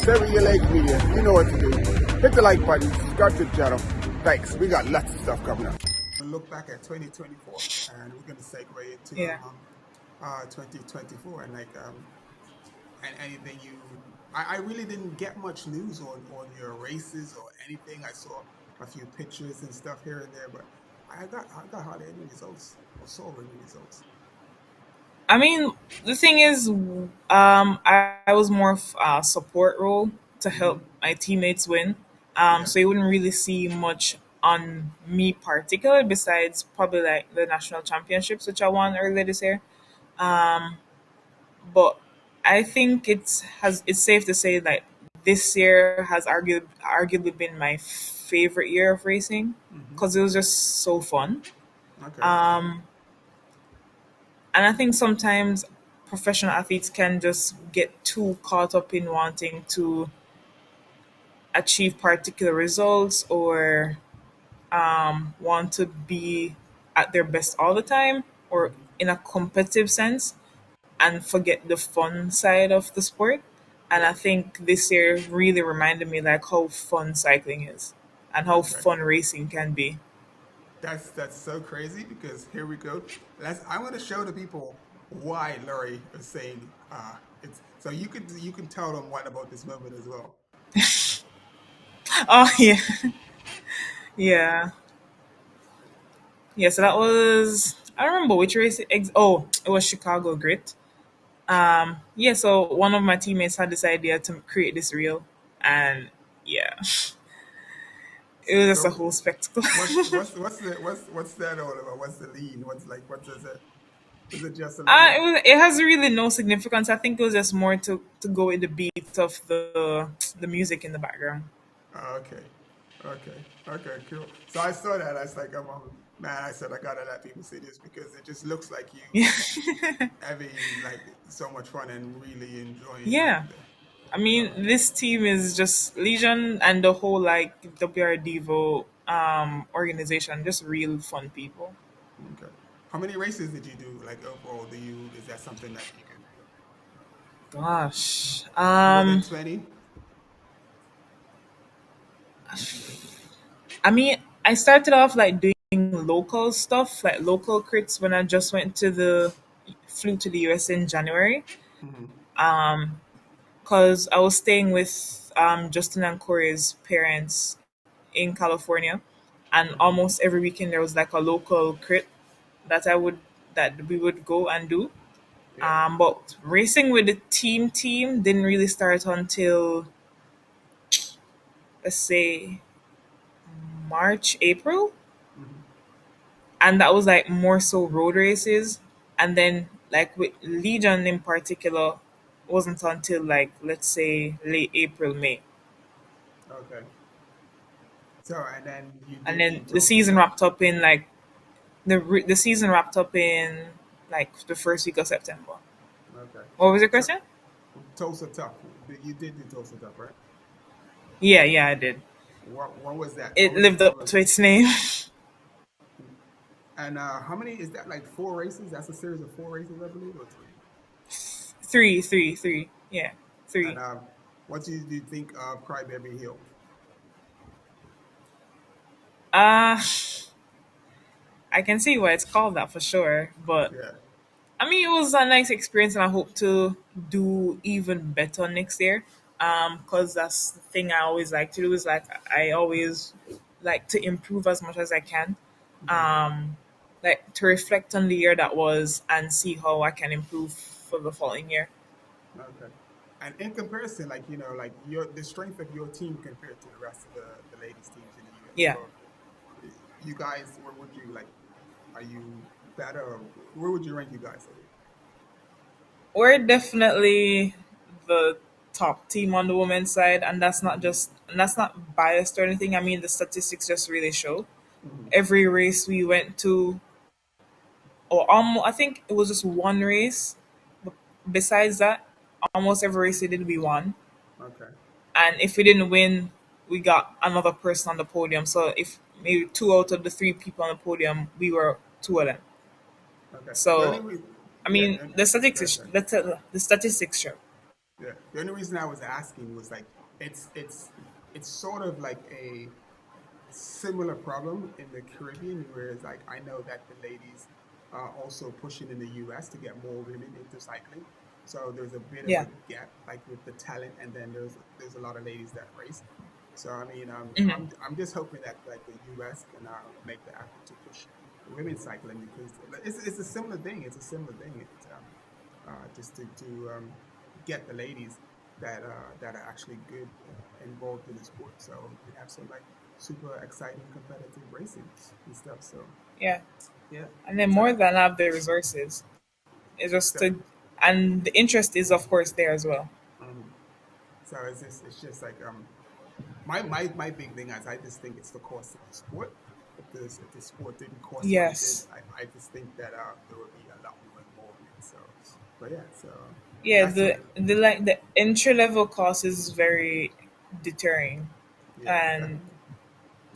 Sever your legs media. You know what to do. Hit the like button, subscribe to the channel. Thanks. We got lots of stuff coming up. We'll look back at 2024 and we're going to segue into Yeah. 2024 and and anything I really didn't get much news on your races or anything. I saw a few pictures and stuff here and there, but I got hardly any results or saw any results. I mean, the thing is, I was more of a support role to help Hmm. my teammates win. Yeah. So you wouldn't really see much on me particular besides probably like the national championships, which I won earlier this year. Um, but I think it's safe to say that this year has arguably been my favorite year of racing Hmm. because it was just so fun. Okay. Um, And I think sometimes professional athletes can just get too caught up in wanting to achieve particular results or want to be at their best all the time or Hmm. in a competitive sense and forget the fun side of the sport. And Yeah. I think this year really reminded me like how fun cycling is and how Okay. fun racing can be. That's so crazy because here we go. I want to show the people why Laurie is saying it's so you can tell them what about this moment as well. Oh yeah. Yeah. Yeah, so that was I don't remember which race oh, it was Chicago Grit. Yeah, so one of my teammates had this idea to create this reel and yeah, it was just a So whole spectacle. what's that all about? What's the lead? What does it? Is it just a little? It has really no significance. I think it was just more to go with the beat of the music in the background. Okay, okay, cool. So I saw that. I was like, man. I said I gotta let people see this because it just looks like you Yeah. having like so much fun and really enjoying Yeah. I mean, uh, this team is just Legion and the whole like WR Devo organization, just real fun people. okay. How many races did you do? Like overall, is that something that you can Gosh. more than 20? I mean, I started off like doing local stuff, like local crits when I just flew to the US in January. Hmm. Because I was staying with Justin and Corey's parents in California, and Hmm. almost every weekend there was like a local crit that I would that we would go and do. Yeah. But racing with the team didn't really start until let's say March, April, Hmm. and that was like more so road races. And then like with Legion in particular, wasn't until like let's say late April, May, Okay. So and then you and did the then the Tulsa season Tough. wrapped up in like the season wrapped up in like the first week of September. Okay. What was your So question? Tulsa Tough. You did the Tulsa Tough, right? Yeah, yeah, I did. What was that? It lived What up was to its name. and how many is that? Like four races? That's a series of four races, I believe, or three. Three. Yeah, And three. what do you think of Crybaby Hill? Uh I can see why it's called that for sure, but Yeah. I mean, it was a nice experience, and I hope to do even better next year. Cause that's the thing I always like to do is like I always like to improve as much as I can. Hmm. Um, like to reflect on the year that was and see how I can improve for the following year. Okay. And in comparison, like like the strength of your team compared to the rest of the ladies teams in the U.S. Yeah, So you guys, where would you like? Are you better? Or where would you rank you guys? we're definitely the top team on the women's side, and Hmm. that's not biased or anything. I mean, the statistics just really show Hmm. every race we went to or almost I think it was just one race. But besides that, almost every race we did we won. Okay. And if we didn't win, we got another person on the podium. So if maybe two out of the three people on the podium, we were two of them. Okay. The only So reason, I yeah, mean and the statistics gotcha. the statistics show. Yeah. The only reason I was asking was like it's it's it's sort of like a similar problem in the Caribbean, whereas like I know that the ladies are also pushing in the US to get more women into cycling. So there's a bit of Yeah. a gap, like with the talent, and then there's a lot of ladies that race. So I mean, Hmm. I'm just hoping that like the US can make the effort to push women's cycling because it's a similar thing. It's a similar thing. It's just to get the ladies that are actually good involved in the sport, so we can have some like super exciting competitive racing and stuff. So Yeah. yeah, And then so more that than have the resources. It's just so, to, and the interest is of course there as well. um, so it's just like my big thing is I just think it's the cost of the sport. If the sport didn't cost what it did, Yes. I just think that there would be a lot more involvement. So, but yeah, so Yeah, that's what the like the entry level cost is very deterring, yeah, and definitely.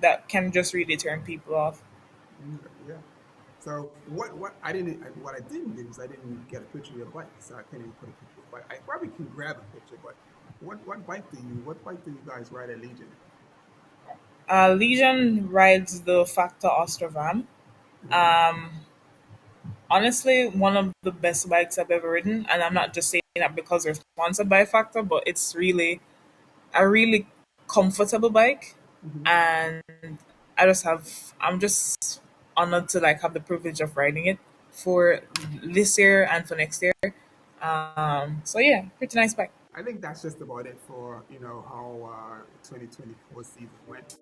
that can just really turn people off. Yeah. So what I didn't do is I didn't get a picture of your bike, so I can't even put a picture of your bike. I probably can grab a picture, but what bike do you guys ride at Legion? Legion rides the Factor Ostrovan. Hmm. Um, Honestly, one of the best bikes I've ever ridden, and I'm not just saying that because they're sponsored by Factor, but it's really a really comfortable bike, Hmm. and I'm just honored to like have the privilege of riding it for this year and for next year. So yeah, pretty nice bike. I think that's just about it for how 2024 season went.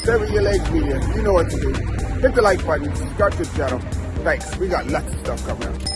Sever your legs, media. You know what to do. Hit the like button, subscribe to the channel. Thanks. We got lots of stuff coming up.